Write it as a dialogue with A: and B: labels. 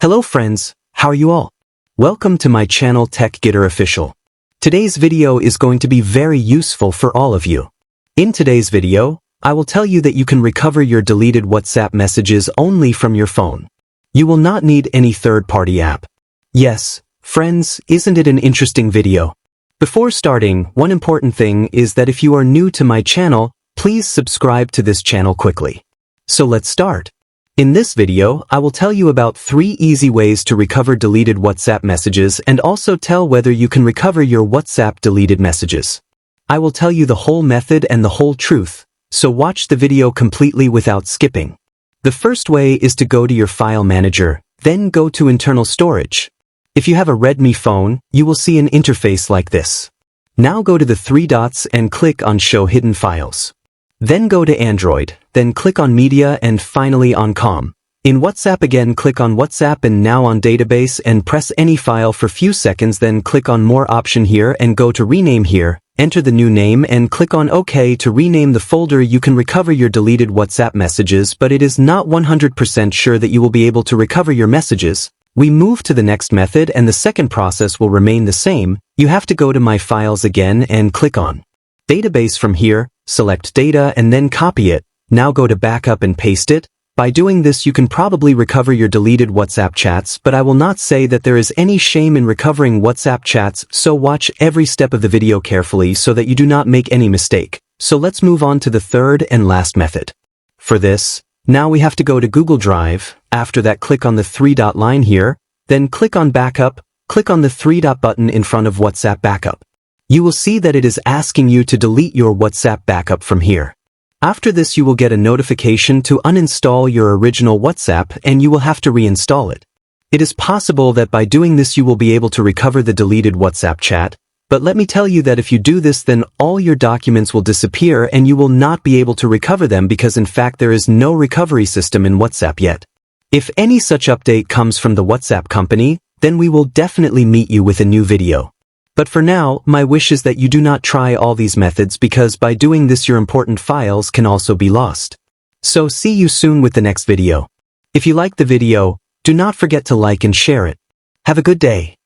A: Hello friends, how are you all? Welcome to my channel TechGetter Official. Today's video is going to be very useful for all of you. In today's video, I will tell you that you can recover your deleted WhatsApp messages only from your phone. You will not need any third-party app. Yes, friends, isn't it an interesting video? Before starting, one important thing is that if you are new to my channel, please subscribe to this channel quickly. So let's start. In this video, I will tell you about 3 easy ways to recover deleted WhatsApp messages and also tell whether you can recover your WhatsApp deleted messages. I will tell you the whole method and the whole truth, so watch the video completely without skipping. The first way is to go to your file manager, then go to internal storage. If you have a Redmi phone, you will see an interface like this. Now go to the 3 dots and click on Show Hidden Files. Then go to Android, then click on Media and finally on Com. In WhatsApp again click on WhatsApp and now on Database and press any file for few seconds, then click on More option here and go to Rename here, enter the new name and click on OK to rename the folder. You can recover your deleted WhatsApp messages, but it is not 100% sure that you will be able to recover your messages. We move to the next method and the second process will remain the same. You have to go to My Files again and click on Database. From here, select Data and then copy it. Now go to Backup and paste it. By doing this you can probably recover your deleted WhatsApp chats, but I will not say that there is any shame in recovering WhatsApp chats, so watch every step of the video carefully so that you do not make any mistake. So let's move on to the third and last method. For this, now we have to go to Google Drive. After that click on the 3-dot line here, then click on Backup, click on the 3-dot button in front of WhatsApp Backup. You will see that it is asking you to delete your WhatsApp backup from here. After this you will get a notification to uninstall your original WhatsApp and you will have to reinstall it. It is possible that by doing this you will be able to recover the deleted WhatsApp chat, but let me tell you that if you do this then all your documents will disappear and you will not be able to recover them because in fact there is no recovery system in WhatsApp yet. If any such update comes from the WhatsApp company, then we will definitely meet you with a new video. But for now, my wish is that you do not try all these methods because by doing this your important files can also be lost. So see you soon with the next video. If you like the video, do not forget to like and share it. Have a good day.